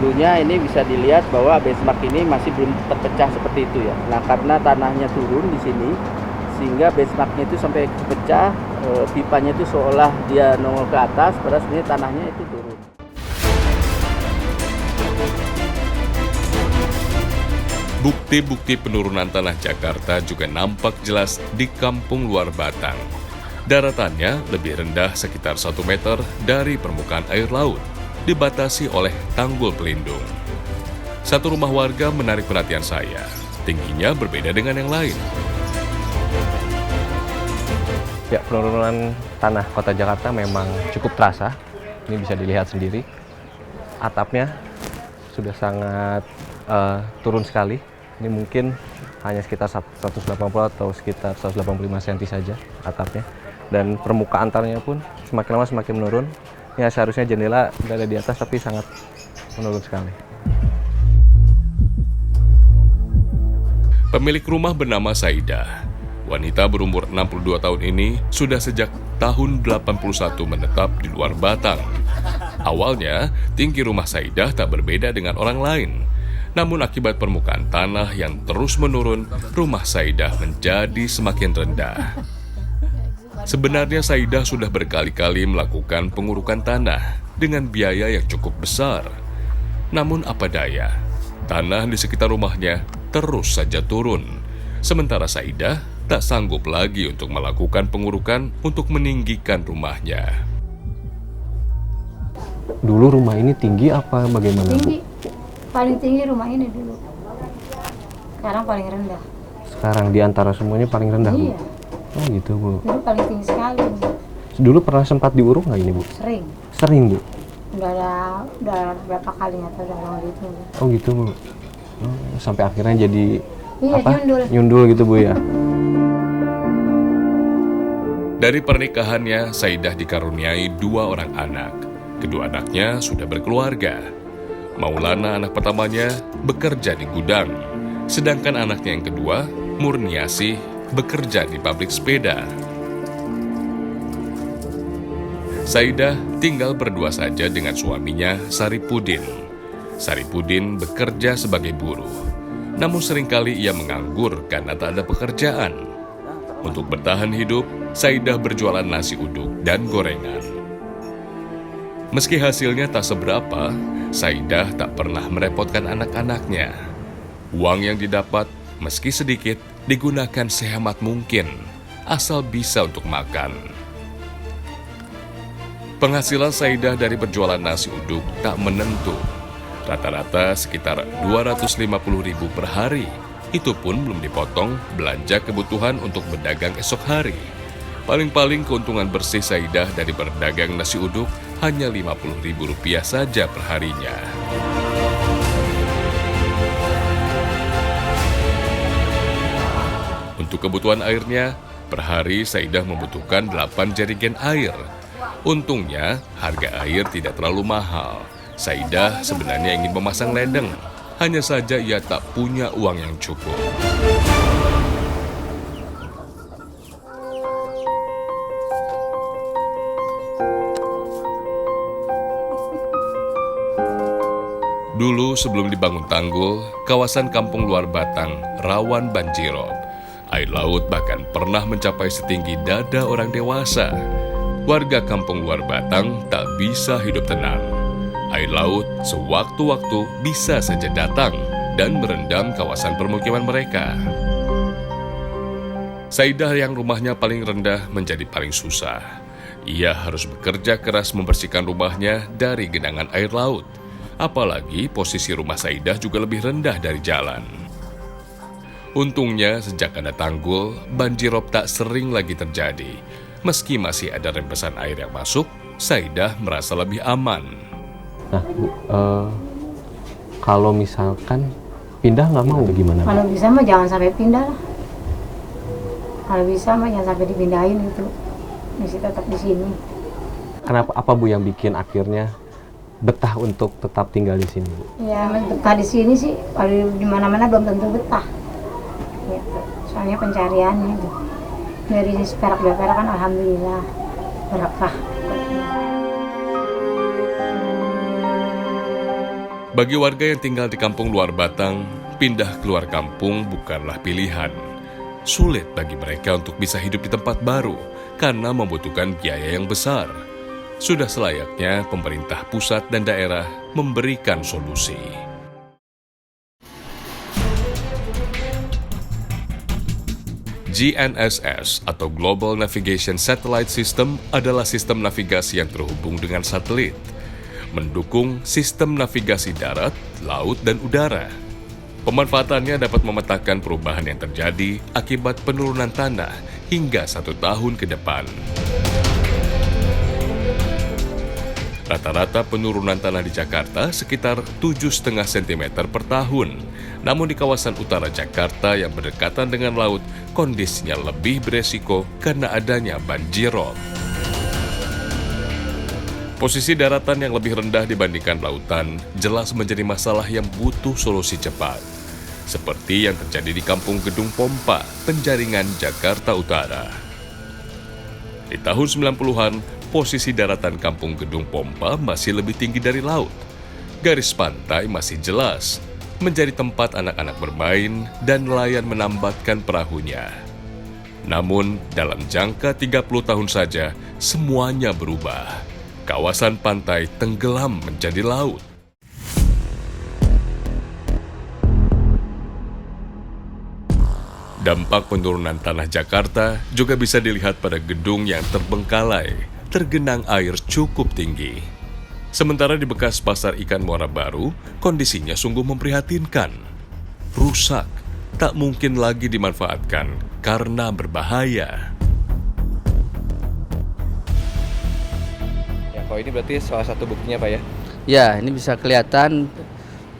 dulunya ini bisa dilihat bahwa benchmark ini masih belum terpecah seperti itu ya. Nah, karena tanahnya turun di sini, sehingga benchmarknya itu sampai pecah, pipanya itu seolah dia nongol ke atas, padahal sebenarnya tanahnya itu turun. Bukti-bukti penurunan tanah Jakarta juga nampak jelas di Kampung Luar Batang. Daratannya lebih rendah sekitar 1 meter dari permukaan air laut, dibatasi oleh tanggul pelindung. Satu rumah warga menarik perhatian saya, tingginya berbeda dengan yang lain. Ya, penurunan tanah kota Jakarta memang cukup terasa. Ini bisa dilihat sendiri. Atapnya sudah sangat turun sekali. Ini mungkin hanya sekitar 180 atau sekitar 185 cm saja atapnya. Dan permukaan tanahnya pun semakin lama semakin menurun. Ya, seharusnya jendela berada di atas tapi sangat menurun sekali. Pemilik rumah bernama Saidah. Wanita berumur 62 tahun ini sudah sejak tahun 81 menetap di Luar Batang. Awalnya, tinggi rumah Saidah tak berbeda dengan orang lain. Namun akibat permukaan tanah yang terus menurun, rumah Saidah menjadi semakin rendah. Sebenarnya Saidah sudah berkali-kali melakukan pengurukan tanah dengan biaya yang cukup besar. Namun apa daya, tanah di sekitar rumahnya terus saja turun. Sementara Saidah tak sanggup lagi untuk melakukan pengurukan untuk meninggikan rumahnya. Dulu rumah ini tinggi apa bagaimana, Tinggi. Bu? Paling tinggi rumah ini dulu. Sekarang paling rendah. Sekarang di antara semuanya paling rendah, Bu? Iya. Oh gitu, Bu. Dulu paling tinggi sekali. Dulu pernah sempat diuruk nggak ini, Bu? Sering. Sering, Bu? Udah berapa kali atau udah lama gitu. Oh gitu, Bu. Sampai akhirnya jadi Iya, nyundul. Nyundul gitu, Bu ya. Dari pernikahannya, Saidah dikaruniai 2 orang anak. Kedua anaknya sudah berkeluarga. Maulana, anak pertamanya, bekerja di gudang. Sedangkan anaknya yang kedua, Murniasih, bekerja di pabrik sepeda. Saidah tinggal berdua saja dengan suaminya, Saripudin. Saripudin bekerja sebagai buruh. Namun seringkali ia menganggur karena tak ada pekerjaan. Untuk bertahan hidup, Saidah berjualan nasi uduk dan gorengan. Meski hasilnya tak seberapa, Saidah tak pernah merepotkan anak-anaknya. Uang yang didapat, meski sedikit, digunakan sehemat mungkin, asal bisa untuk makan. Penghasilan Saidah dari berjualan nasi uduk tak menentu. Rata-rata sekitar 250.000 per hari. Itu pun belum dipotong belanja kebutuhan untuk berdagang esok hari. Paling-paling keuntungan bersih Saidah dari berdagang nasi uduk hanya Rp50.000 saja per harinya. Untuk kebutuhan airnya, per hari Saidah membutuhkan 8 jerigen air. Untungnya, harga air tidak terlalu mahal. Saidah sebenarnya ingin memasang ledeng, hanya saja ia tak punya uang yang cukup. Dulu sebelum dibangun tanggul, kawasan Kampung Luar Batang rawan banjirop. Air laut bahkan pernah mencapai setinggi dada orang dewasa. Warga Kampung Luar Batang tak bisa hidup tenang. Air laut sewaktu-waktu bisa saja datang dan merendam kawasan permukiman mereka. Saidah yang rumahnya paling rendah menjadi paling susah. Ia harus bekerja keras membersihkan rumahnya dari genangan air laut. Apalagi posisi rumah Saidah juga lebih rendah dari jalan. Untungnya sejak ada tanggul, banjirop tak sering lagi terjadi. Meski masih ada rembesan air yang masuk, Saidah merasa lebih aman. Nah, Bu, kalau misalkan pindah nggak mau bagaimana? Kalau bisa mah jangan sampai pindah lah. Kalau bisa mah jangan sampai dipindahin itu. Mesti tetap di sini. Kenapa, apa Bu yang bikin akhirnya betah untuk tetap tinggal di sini, Bu? Ya, betah di sini sih, kalau di mana-mana belum tentu betah. Gitu. Soalnya pencariannya itu. Dari seperak dua perak kan alhamdulillah berkah. Bagi warga yang tinggal di kampung luar Batang, pindah keluar kampung bukanlah pilihan. Sulit bagi mereka untuk bisa hidup di tempat baru karena membutuhkan biaya yang besar. Sudah selayaknya pemerintah pusat dan daerah memberikan solusi. GNSS atau Global Navigation Satellite System adalah sistem navigasi yang terhubung dengan satelit, mendukung sistem navigasi darat, laut, dan udara. Pemanfaatannya dapat memetakan perubahan yang terjadi akibat penurunan tanah hingga 1 tahun ke depan. Rata-rata penurunan tanah di Jakarta sekitar 7,5 cm per tahun. Namun di kawasan utara Jakarta yang berdekatan dengan laut, kondisinya lebih beresiko karena adanya banjir rob. Posisi daratan yang lebih rendah dibandingkan lautan jelas menjadi masalah yang butuh solusi cepat. Seperti yang terjadi di Kampung Gedung Pompa, Penjaringan, Jakarta Utara. Di tahun 90-an, posisi daratan Kampung Gedung Pompa masih lebih tinggi dari laut. Garis pantai masih jelas, menjadi tempat anak-anak bermain dan nelayan menambatkan perahunya. Namun, dalam jangka 30 tahun saja, semuanya berubah. Kawasan pantai tenggelam menjadi laut. Dampak penurunan tanah Jakarta juga bisa dilihat pada gedung yang terbengkalai, tergenang air cukup tinggi. Sementara di bekas pasar ikan Muara Baru, kondisinya sungguh memprihatinkan. Rusak, tak mungkin lagi dimanfaatkan karena berbahaya. Ya, kalau ini berarti salah satu buktinya Pak ya? Ya, ini bisa kelihatan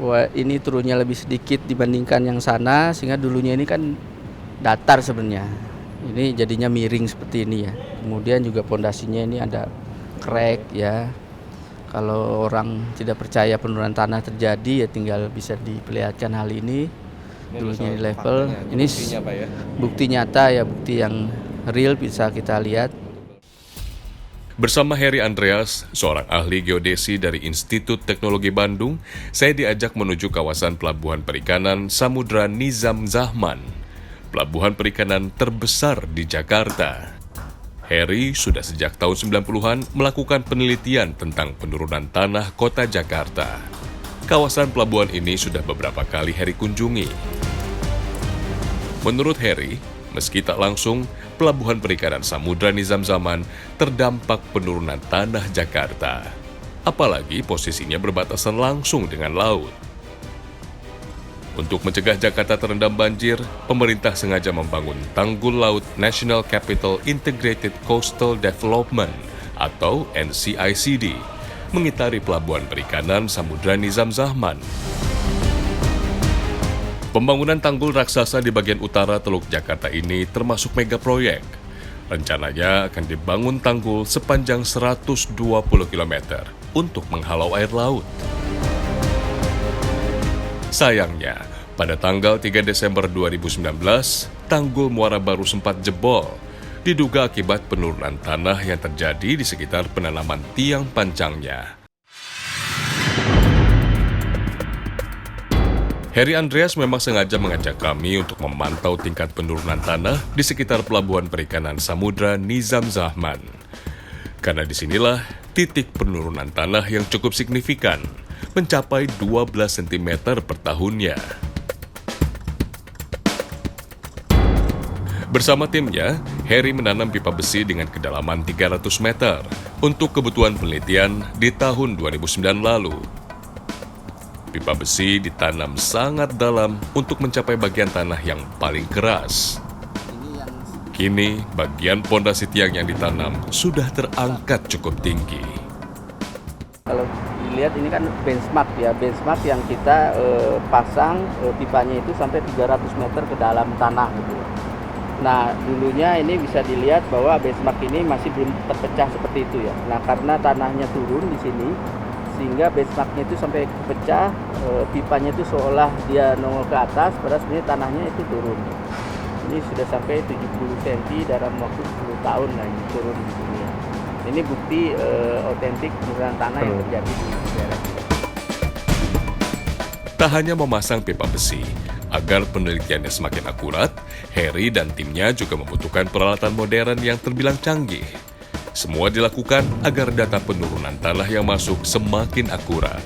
bahwa ini turunnya lebih sedikit dibandingkan yang sana, sehingga dulunya ini kan datar sebenarnya. Ini jadinya miring seperti ini ya. Kemudian juga pondasinya ini ada crack ya. Kalau orang tidak percaya penurunan tanah terjadi ya tinggal bisa diperlihatkan hal ini. Dulunya di level. Ini Pak ya? bukti nyata ya, bukti yang real bisa kita lihat. Bersama Heri Andreas, seorang ahli geodesi dari Institut Teknologi Bandung, saya diajak menuju kawasan pelabuhan perikanan Samudra Nizam Zahman, pelabuhan perikanan terbesar di Jakarta. Heri sudah sejak tahun 90-an melakukan penelitian tentang penurunan tanah kota Jakarta. Kawasan pelabuhan ini sudah beberapa kali Heri kunjungi. Menurut Heri, meski tak langsung, pelabuhan perikanan Samudra Nizam Zaman terdampak penurunan tanah Jakarta. Apalagi posisinya berbatasan langsung dengan laut. Untuk mencegah Jakarta terendam banjir, pemerintah sengaja membangun Tanggul Laut National Capital Integrated Coastal Development atau NCICD, mengitari pelabuhan perikanan Samudra Nizam Zaman. Pembangunan tanggul raksasa di bagian utara Teluk Jakarta ini termasuk mega proyek. Rencananya akan dibangun tanggul sepanjang 120 km untuk menghalau air laut. Sayangnya, pada tanggal 3 Desember 2019, Tanggul Muara Baru sempat jebol, diduga akibat penurunan tanah yang terjadi di sekitar penanaman tiang pancangnya. Heri Andreas memang sengaja mengajak kami untuk memantau tingkat penurunan tanah di sekitar pelabuhan perikanan Samudra Nizam Zaman. Karena disinilah titik penurunan tanah yang cukup signifikan, mencapai 12 cm per tahunnya. Bersama timnya, Heri menanam pipa besi dengan kedalaman 300 meter untuk kebutuhan penelitian di tahun 2009 lalu. Pipa besi ditanam sangat dalam untuk mencapai bagian tanah yang paling keras. Kini, bagian pondasi tiang yang ditanam sudah terangkat cukup tinggi. Kalau dilihat ini kan benchmark ya, benchmark yang kita pasang pipanya itu sampai 300 meter ke dalam tanah gitu. Nah, dulunya ini bisa dilihat bahwa benchmark ini masih belum terpecah seperti itu ya. Nah, karena tanahnya turun di sini, sehingga benchmarknya itu sampai pecah, pipanya itu seolah dia nongol ke atas, padahal sebenarnya tanahnya itu turun. Ini sudah sampai 70 cm dalam waktu 10 tahun lah ini turun di sini ya. Ini bukti otentik penurunan tanah yang terjadi di daerah kita. Tak hanya memasang pipa besi, agar penelitiannya semakin akurat, Heri dan timnya juga membutuhkan peralatan modern yang terbilang canggih. Semua dilakukan agar data penurunan tanah yang masuk semakin akurat.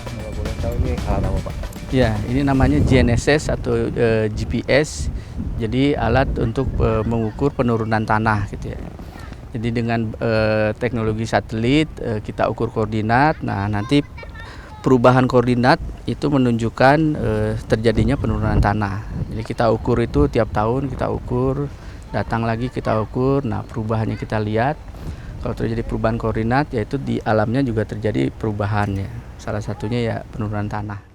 Kalau boleh tahu ini alat apa, Pak? Ya, ini namanya GNSS atau GPS. Jadi alat untuk mengukur penurunan tanah gitu ya. Jadi dengan teknologi satelit kita ukur koordinat. Nah, nanti perubahan koordinat itu menunjukkan terjadinya penurunan tanah. Jadi kita ukur itu tiap tahun kita ukur, datang lagi kita ukur. Nah, perubahannya kita lihat. Kalau terjadi perubahan koordinat, yaitu di alamnya juga terjadi perubahannya. Salah satunya ya penurunan tanah.